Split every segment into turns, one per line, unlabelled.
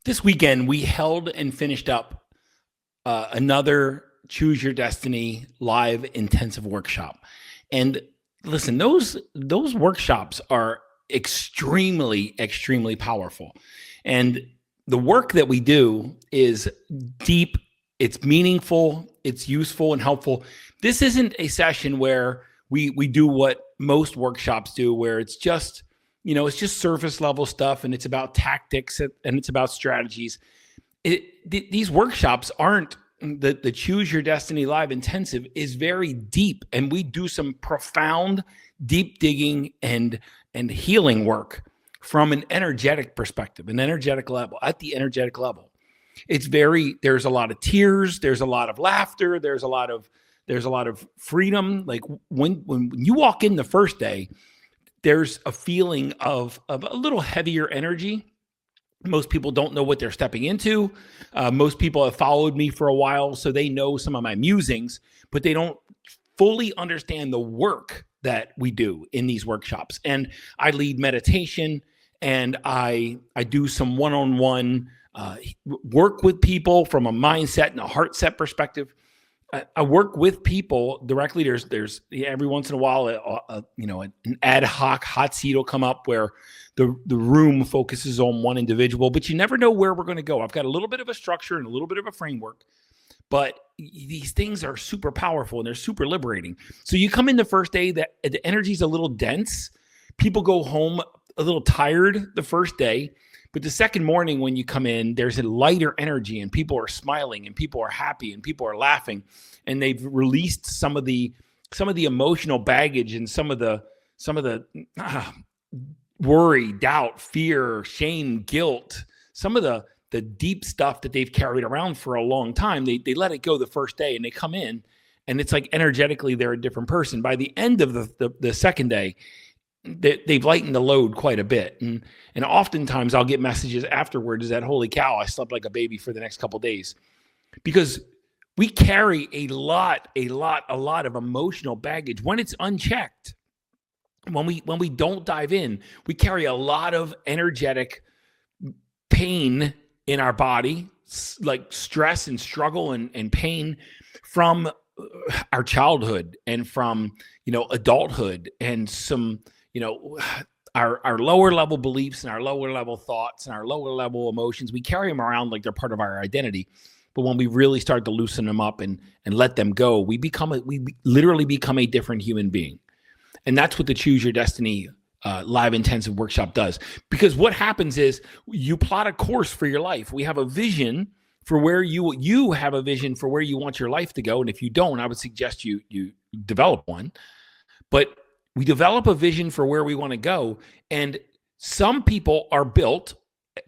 This weekend, we held and finished up another Choose Your Destiny live intensive workshop. And listen, those workshops are extremely powerful. And the work that we do is deep, it's meaningful, it's useful and helpful. This isn't a session where we do what most workshops do, where it's just surface level stuff and it's about tactics and it's about strategies. These workshops aren't the Choose Your Destiny Live Intensive is very deep, and we do some profound, deep digging and healing work from an energetic perspective, an energetic level, at the energetic level. There's a lot of tears, there's a lot of laughter, there's a lot of freedom. Like when you walk in the first day, there's a feeling of a little heavier energy. Most people don't know what they're stepping into. Most people have followed me for a while, so they know some of my musings, but they don't fully understand the work that we do in these workshops. And I lead meditation, and I do some one-on-one work with people from a mindset and a heartset perspective. I work with people directly. There's every once in a while, an ad hoc hot seat will come up where the room focuses on one individual, but you never know where we're going to go. I've got a little bit of a structure and a little bit of a framework, but these things are super powerful and they're super liberating. So you come in the first day, the energy's a little dense. People go home a little tired the first day. But the second morning when you come in, there's a lighter energy and people are smiling and people are happy and people are laughing, and they've released some of the emotional baggage and some of the worry, doubt, fear, shame, guilt, some of the deep stuff that they've carried around for a long time. They let it go the first day, and they come in, and it's like energetically they're a different person. By the end of the second day, they've lightened the load quite a bit. And oftentimes I'll get messages afterwards that, holy cow, I slept like a baby for the next couple of days. Because we carry a lot of emotional baggage when it's unchecked. When we don't dive in, we carry a lot of energetic pain in our body, like stress and struggle and pain from our childhood and from, adulthood, and some, our lower level beliefs and our lower level thoughts and our lower level emotions. We carry them around like they're part of our identity. But when we really start to loosen them up and let them go, we literally become a different human being. And that's what the Choose Your Destiny live intensive workshop does. Because what happens is you plot a course for your life. We have a vision for where you have a vision for where you want your life to go. And if you don't, I would suggest you develop one. But we develop a vision for where we want to go. And some people are built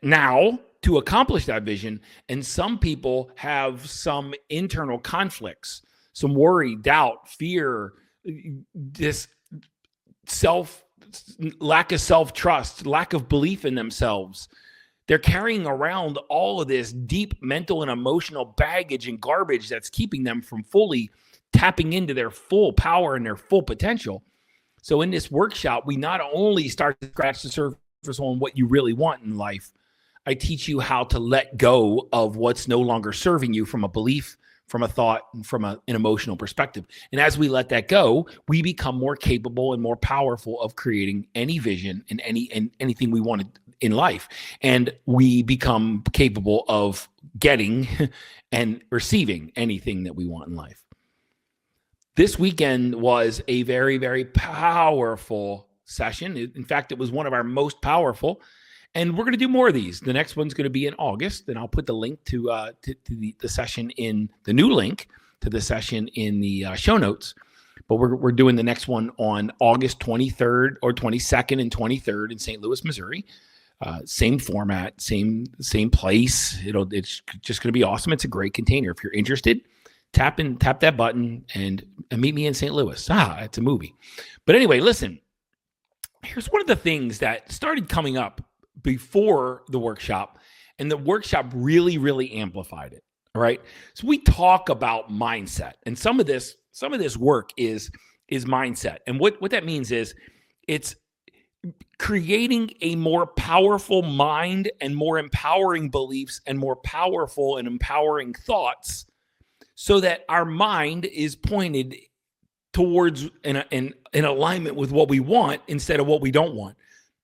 now to accomplish that vision. And some people have some internal conflicts, some worry, doubt, fear, this lack of self-trust, lack of belief in themselves. They're carrying around all of this deep mental and emotional baggage and garbage that's keeping them from fully tapping into their full power and their full potential. So in this workshop, we not only start to scratch the surface on what you really want in life, I teach you how to let go of what's no longer serving you from a belief, from a thought, and from an emotional perspective. And as we let that go, we become more capable and more powerful of creating any vision and anything we want in life. And we become capable of getting and receiving anything that we want in life. This weekend was a very, very powerful session. In fact, it was one of our most powerful. And we're going to do more of these. The next one's going to be in August, and I'll put the link to the session in the new link to the session in the show notes. But we're doing the next one on August 23rd or 22nd and 23rd in St. Louis, Missouri. Same format, same place. It's just going to be awesome. It's a great container. If you're interested, tap that button and meet me in St. Louis. It's a movie. But anyway, listen. Here's one of the things that started coming up before the workshop, and the workshop really, really amplified it. All right. So we talk about mindset, and some of this work is mindset. And what that means is creating a more powerful mind and more empowering beliefs and more powerful and empowering thoughts so that our mind is pointed towards in alignment with what we want instead of what we don't want.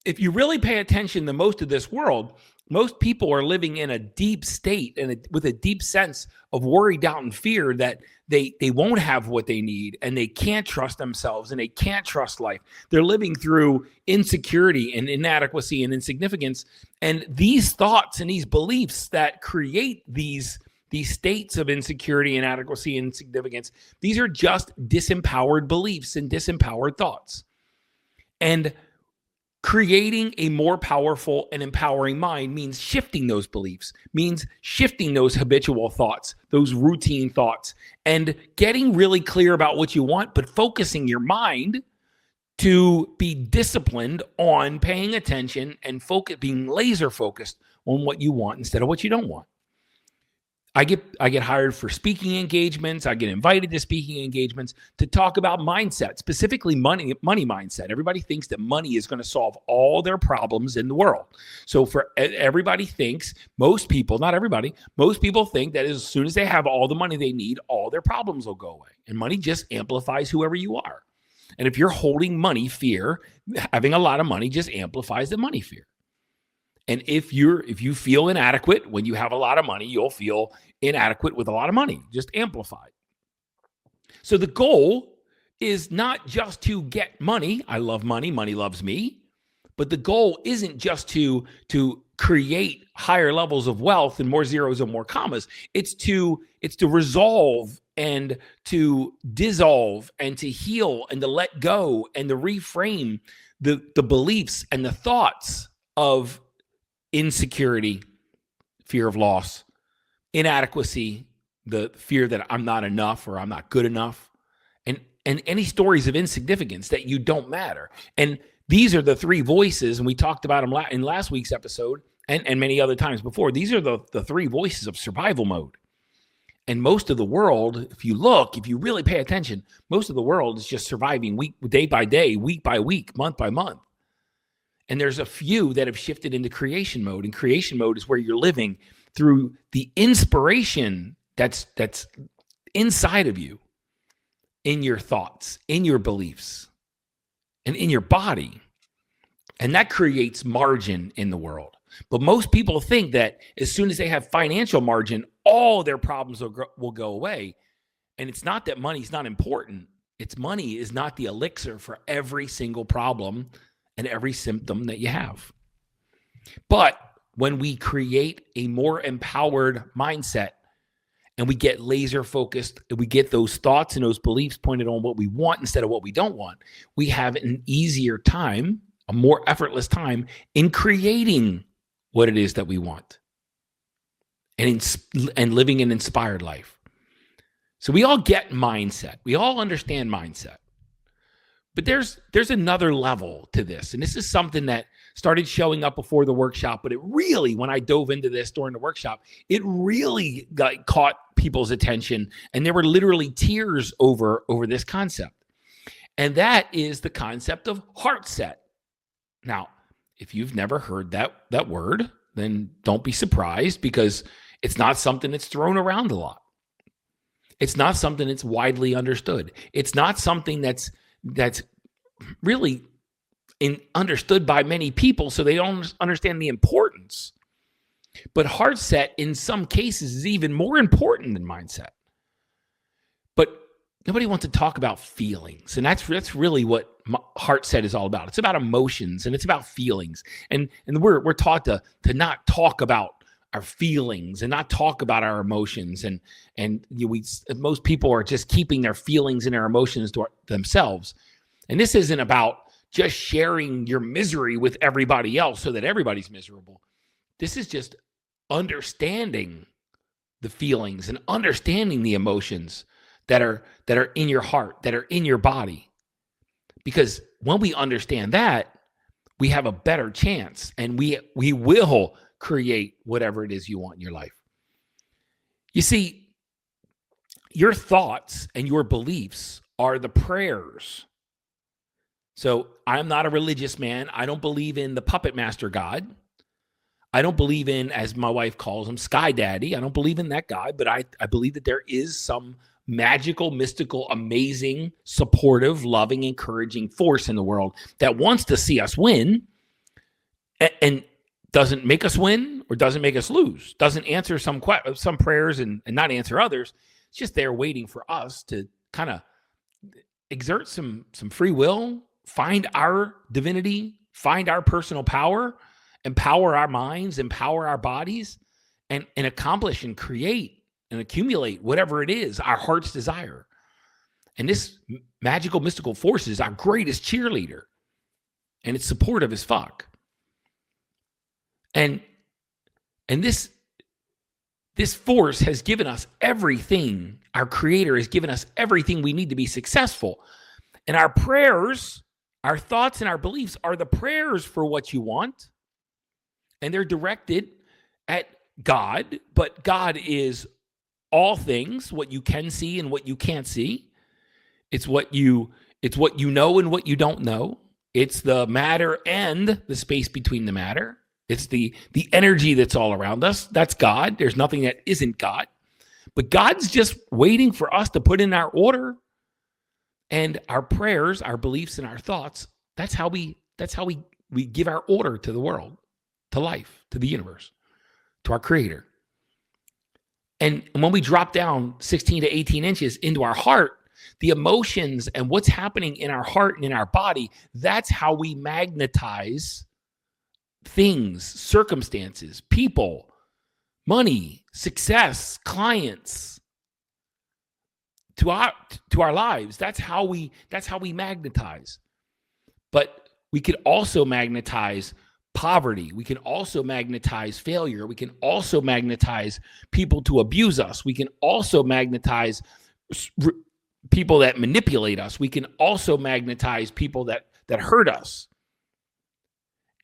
If you really pay attention to most of this world, most people are living in a deep state and with a deep sense of worry, doubt, and fear that they won't have what they need and they can't trust themselves and they can't trust life. They're living through insecurity and inadequacy and insignificance. And these thoughts and these beliefs that create these states of insecurity, inadequacy, and insignificance, these are just disempowered beliefs and disempowered thoughts. And creating a more powerful and empowering mind means shifting those beliefs, means shifting those habitual thoughts, those routine thoughts, and getting really clear about what you want, but focusing your mind to be disciplined on paying attention and being laser focused on what you want instead of what you don't want. I get hired for speaking engagements. I get invited to speaking engagements to talk about mindset, specifically money mindset. Everybody thinks that money is going to solve all their problems in the world. So everybody thinks, most people, not everybody, most people think that as soon as they have all the money they need, all their problems will go away. And money just amplifies whoever you are. And if you're holding money fear, having a lot of money just amplifies the money fear. And if you feel inadequate when you have a lot of money, you'll feel inadequate with a lot of money, just amplified. So the goal is not just to get money. I love money. Money loves me. But the goal isn't just to create higher levels of wealth and more zeros and more commas. It's to resolve and to dissolve and to heal and to let go and to reframe the beliefs and the thoughts of insecurity, fear of loss, inadequacy, the fear that I'm not enough or I'm not good enough, and any stories of insignificance that you don't matter. And these are the three voices, and we talked about them in last week's episode and many other times before. These are the three voices of survival mode. And most of the world, if you really pay attention, most of the world is just surviving day by day, week by week, month by month. And there's a few that have shifted into creation mode. And creation mode is where you're living through the inspiration that's inside of you, in your thoughts, in your beliefs, and in your body. And that creates margin in the world. But most people think that as soon as they have financial margin, all their problems will go away. And it's not that money's not important. It's money is not the elixir for every single problem and every symptom that you have. But when we create a more empowered mindset and we get laser focused, and we get those thoughts and those beliefs pointed on what we want instead of what we don't want, we have an easier time, a more effortless time in creating what it is that we want and living an inspired life. So we all get mindset. We all understand mindset. But there's another level to this. And this is something that started showing up before the workshop, but it really, when I dove into this during the workshop, it really caught people's attention. And there were literally tears over this concept. And that is the concept of heartset. Now, if you've never heard that word, then don't be surprised, because it's not something that's thrown around a lot. It's not something that's widely understood. It's not something that's really understood by many people, so they don't understand the importance. But heartset, in some cases, is even more important than mindset. But nobody wants to talk about feelings, and that's really what heartset is all about. It's about emotions, and it's about feelings. And we're taught to not talk about our feelings and not talk about our emotions. And most people are just keeping their feelings and their emotions to themselves. And this isn't about just sharing your misery with everybody else so that everybody's miserable. This is just understanding the feelings and understanding the emotions that are in your heart, that are in your body. Because when we understand that, we have a better chance, and we will create whatever it is you want in your life. You see, your thoughts and your beliefs are the prayers. So I'm not a religious man. I don't believe in the puppet master God. I don't believe in, as my wife calls him, Sky Daddy. I don't believe in that God, but I believe that there is some magical, mystical, amazing, supportive, loving, encouraging force in the world that wants to see us win and doesn't make us win or doesn't make us lose, doesn't answer some prayers and not answer others. It's just there waiting for us to kind of exert some free will, find our divinity, find our personal power, empower our minds, empower our bodies, and accomplish and create and accumulate whatever it is our heart's desire. And this magical, mystical force is our greatest cheerleader, and it's supportive as fuck. And this force has given us everything. Our Creator has given us everything we need to be successful. And our prayers, our thoughts, and our beliefs are the prayers for what you want. And they're directed at God, but God is all things, what you can see and what you can't see. It's what you know and what you don't know. It's the matter and the space between the matter. It's the energy that's all around us. That's God. There's nothing that isn't God. But God's just waiting for us to put in our order. And our prayers, our beliefs, and our thoughts, that's how we give our order to the world, to life, to the universe, to our Creator. And when we drop down 16 to 18 inches into our heart, the emotions and what's happening in our heart and in our body, that's how we magnetize things, circumstances, people, money, success, clients to our lives. That's how we magnetize. But we could also magnetize poverty. We can also magnetize failure. We can also magnetize people to abuse us. We can also magnetize people that manipulate us. We can also magnetize people that hurt us.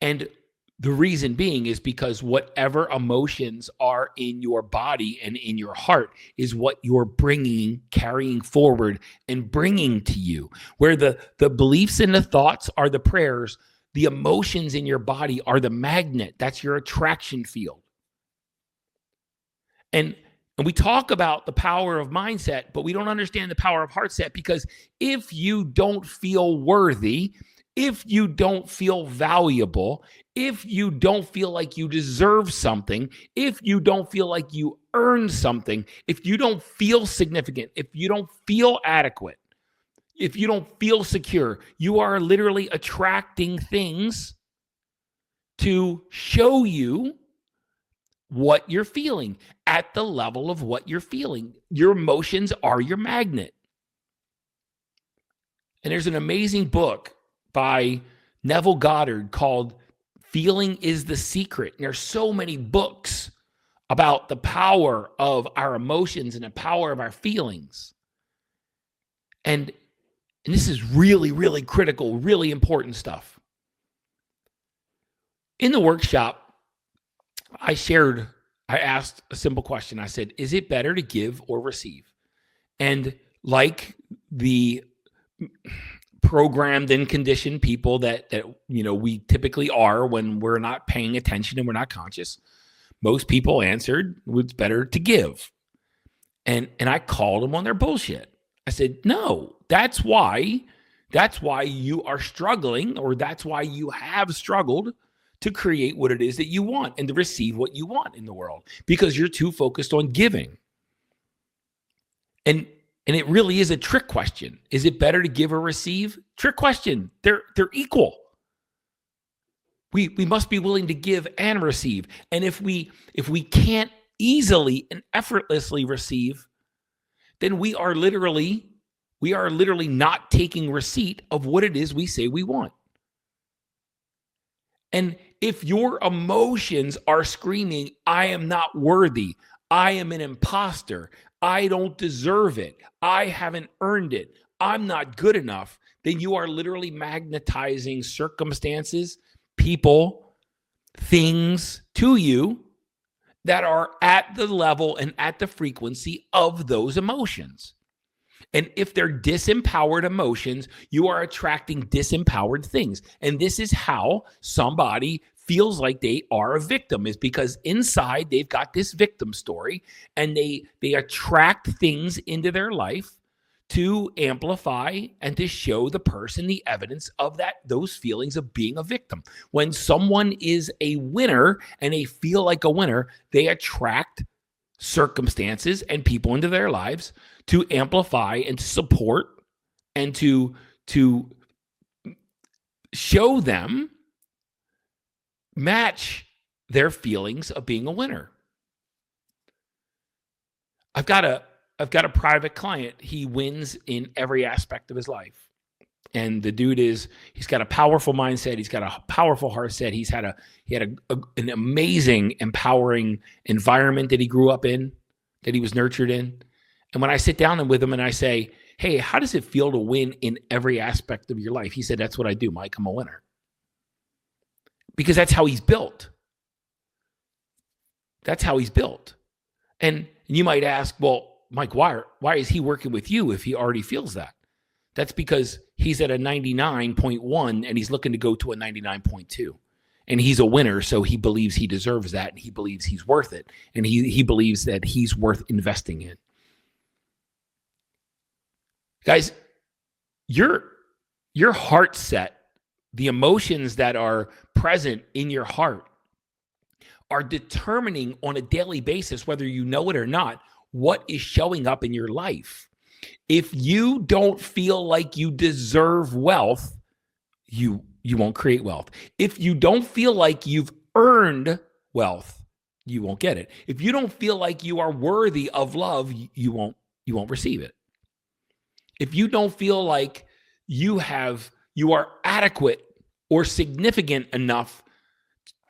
And the reason being is because whatever emotions are in your body and in your heart is what you're carrying forward and bringing to you. Where the beliefs and the thoughts are the prayers, the emotions in your body are the magnet. That's your attraction field. And we talk about the power of mindset, but we don't understand the power of heartset, because if you don't feel worthy, if you don't feel valuable, if you don't feel like you deserve something, if you don't feel like you earn something, if you don't feel significant, if you don't feel adequate, if you don't feel secure, you are literally attracting things to show you what you're feeling at the level of what you're feeling. Your emotions are your magnet. And there's an amazing book by Neville Goddard called Feeling is the Secret. And there's so many books about the power of our emotions and the power of our feelings. And this is really, really critical, really important stuff. In the workshop, I asked a simple question. I said, is it better to give or receive? And like the programmed and conditioned people that we typically are when we're not paying attention and we're not conscious, most people answered it's better to give. And I called them on their bullshit. I said, no, that's why you are struggling, or that's why you have struggled to create what it is that you want and to receive what you want in the world, because you're too focused on giving. And it really is a trick question. Is it better to give or receive? Trick question. They're equal. We must be willing to give and receive. And if we can't easily and effortlessly receive, then we are literally not taking receipt of what it is we say we want. And if your emotions are screaming, I am not worthy, I am an imposter, I don't deserve it, I haven't earned it, I'm not good enough, then you are literally magnetizing circumstances, people, things to you that are at the level and at the frequency of those emotions. And if they're disempowered emotions, you are attracting disempowered things. And this is how somebody feels like they are a victim, is because inside they've got this victim story, and they attract things into their life to amplify and to show the person the evidence of those feelings of being a victim. When someone is a winner and they feel like a winner, they attract circumstances and people into their lives to amplify and to support and to show them, match their feelings of being a winner. I've got a private client. He wins in every aspect of his life. And the dude he's got a powerful mindset. He's got a powerful heart set. He had an amazing, empowering environment that he grew up in, that he was nurtured in. And when I sit down with him and I say, hey, how does it feel to win in every aspect of your life? He said, that's what I do, Mike. I'm a winner. Because that's how he's built. That's how he's built. And you might ask, well, Mike, why is he working with you if he already feels that? That's because he's at a 99.1 and he's looking to go to a 99.2. And he's a winner, so he believes he deserves that, and he believes he's worth it, and he believes that he's worth investing in. Guys, your heart set, the emotions that are present in your heart, are determining on a daily basis, whether you know it or not, what is showing up in your life. If you don't feel like you deserve wealth, you won't create wealth. If you don't feel like you've earned wealth, you won't get it. If you don't feel like you are worthy of love, you won't receive it. If you don't feel like you are adequate or significant enough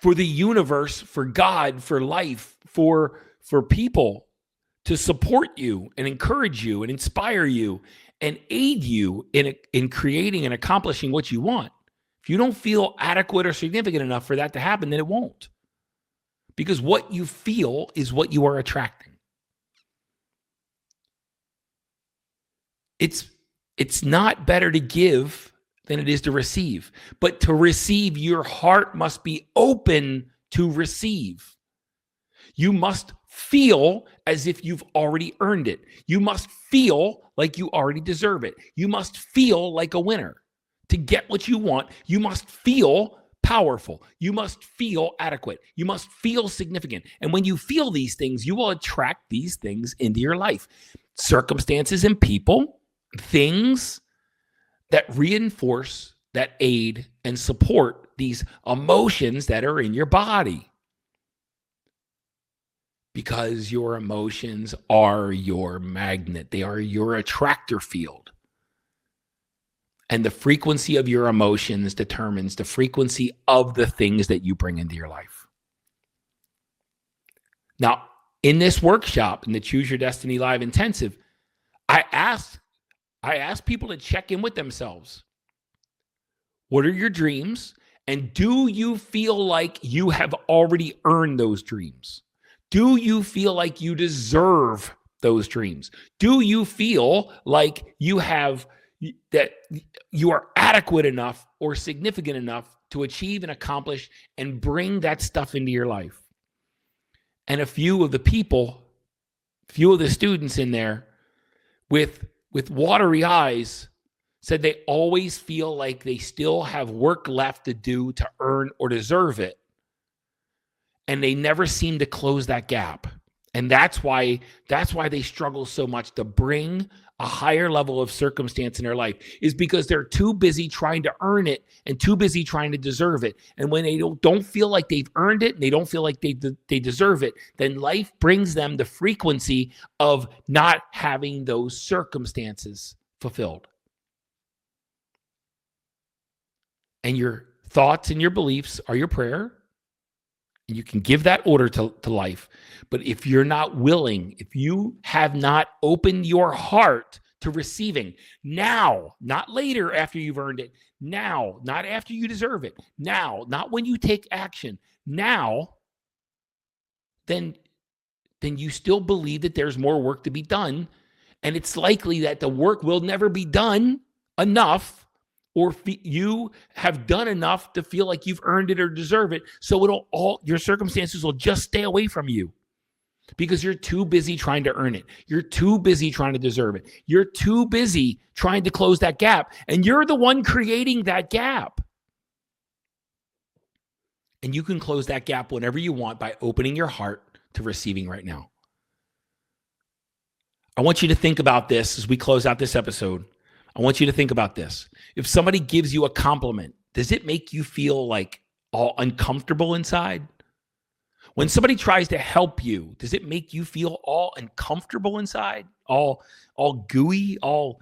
for the universe, for God, for life, for people to support you and encourage you and inspire you and aid you in creating and accomplishing what you want. If you don't feel adequate or significant enough for that to happen, then it won't. Because what you feel is what you are attracting. It's not better to give than it is to receive. But to receive, your heart must be open to receive. You must feel as if you've already earned it. You must feel like you already deserve it. You must feel like a winner. To get what you want, you must feel powerful. You must feel adequate. You must feel significant. And when you feel these things, you will attract these things into your life. Circumstances and people, things that reinforce, that aid and support these emotions that are in your body. Because your emotions are your magnet. They are your attractor field. And the frequency of your emotions determines the frequency of the things that you bring into your life. Now, in this workshop, in the Choose Your Destiny Live Intensive, I asked people to check in with themselves. What are your dreams? And do you feel like you have already earned those dreams? Do you feel like you deserve those dreams? Do you feel like that you are adequate enough or significant enough to achieve and accomplish and bring that stuff into your life? And a few of the students in there with watery eyes said they always feel like they still have work left to do to earn or deserve it. And they never seem to close that gap. And that's why they struggle so much to bring a higher level of circumstance in their life, is because they're too busy trying to earn it and too busy trying to deserve it. And when they don't feel like they've earned it and they don't feel like they deserve it, then life brings them the frequency of not having those circumstances fulfilled. And your thoughts and your beliefs are your prayer. You can give that order to life. But if you're not willing, if you have not opened your heart to receiving now, not later after you've earned it, now, not after you deserve it, now, not when you take action, now, then you still believe that there's more work to be done. And it's likely that the work will never be done enough, or you have done enough to feel like you've earned it or deserve it. So your circumstances will just stay away from you because you're too busy trying to earn it. You're too busy trying to deserve it. You're too busy trying to close that gap. And you're the one creating that gap. And you can close that gap whenever you want by opening your heart to receiving right now. I want you to think about this as we close out this episode. I want you to think about this. If somebody gives you a compliment, does it make you feel like all uncomfortable inside? When somebody tries to help you, does it make you feel all uncomfortable inside? All gooey, all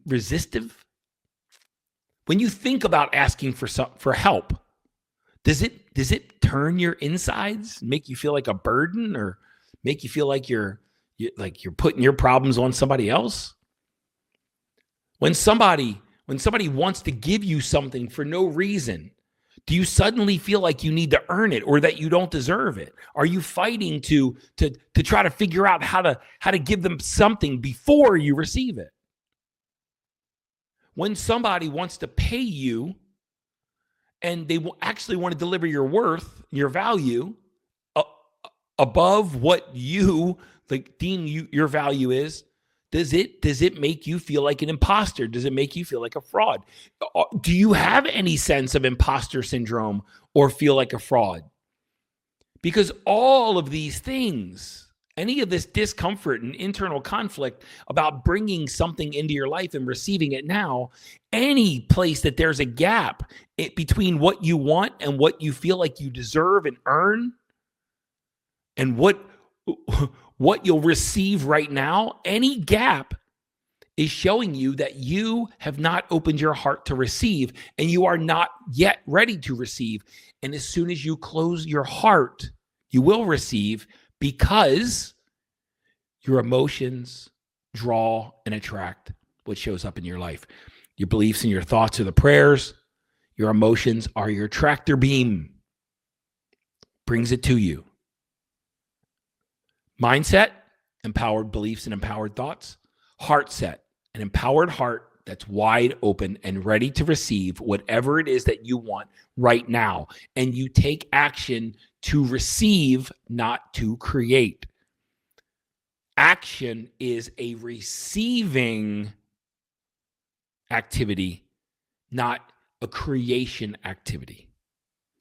resistive? When you think about asking for help, does it turn your insides, make you feel like a burden, or make you feel like you're putting your problems on somebody else? When somebody wants to give you something for no reason, do you suddenly feel like you need to earn it or that you don't deserve it? Are you fighting to try to figure out how to give them something before you receive it? When somebody wants to pay you and they actually want to deliver your worth, your value above what you deem your value is, does it make you feel like an imposter? Does it make you feel like a fraud? Do you have any sense of imposter syndrome or feel like a fraud? Because all of these things, any of this discomfort and internal conflict about bringing something into your life and receiving it now, any place that there's a gap between what you want and what you feel like you deserve and earn, and what you'll receive right now, any gap is showing you that you have not opened your heart to receive, and you are not yet ready to receive. And as soon as you close your heart, you will receive, because your emotions draw and attract what shows up in your life. Your beliefs and your thoughts are the prayers. Your emotions are your tractor beam. Brings it to you. Mindset, empowered beliefs and empowered thoughts. Heartset, an empowered heart that's wide open and ready to receive whatever it is that you want right now. And you take action to receive, not to create. Action is a receiving activity, not a creation activity.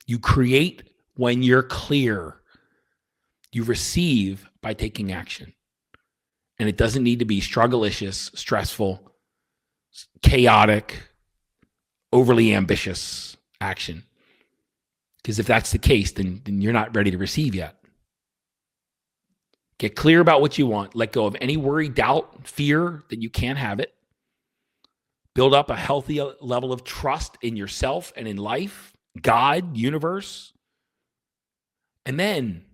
You create when you're clear. You receive by taking action. And it doesn't need to be strugglicious, stressful, chaotic, overly ambitious action. Because if that's the case, then you're not ready to receive yet. Get clear about what you want. Let go of any worry, doubt, fear that you can't have it. Build up a healthy level of trust in yourself and in life, God, universe. And then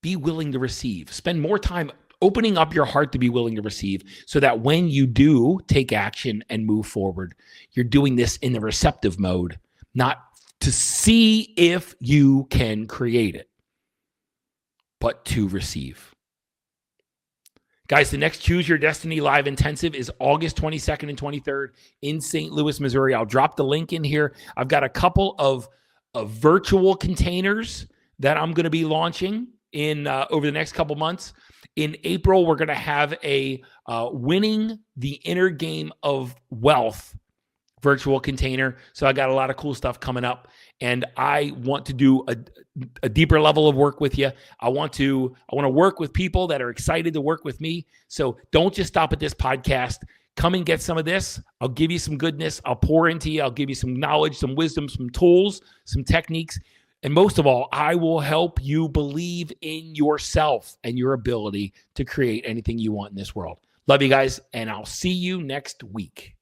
be willing to receive. Spend more time opening up your heart to be willing to receive, so that when you do take action and move forward, you're doing this in the receptive mode, not to see if you can create it, but to receive. Guys, the next Choose Your Destiny Live Intensive is August 22nd and 23rd in St. Louis, Missouri. I'll drop the link in here. I've got a couple of virtual containers that I'm going to be launching in over the next couple months. In April, we're going to have a Winning the Inner Game of Wealth virtual container. So I got a lot of cool stuff coming up, and I want to do a deeper level of work with you. I want to work with people that are excited to work with me. So don't just stop at this podcast. Come and get some of this. I'll give you some goodness. I'll pour into you. I'll give you some knowledge, some wisdom, some tools, some techniques. And most of all, I will help you believe in yourself and your ability to create anything you want in this world. Love you guys, and I'll see you next week.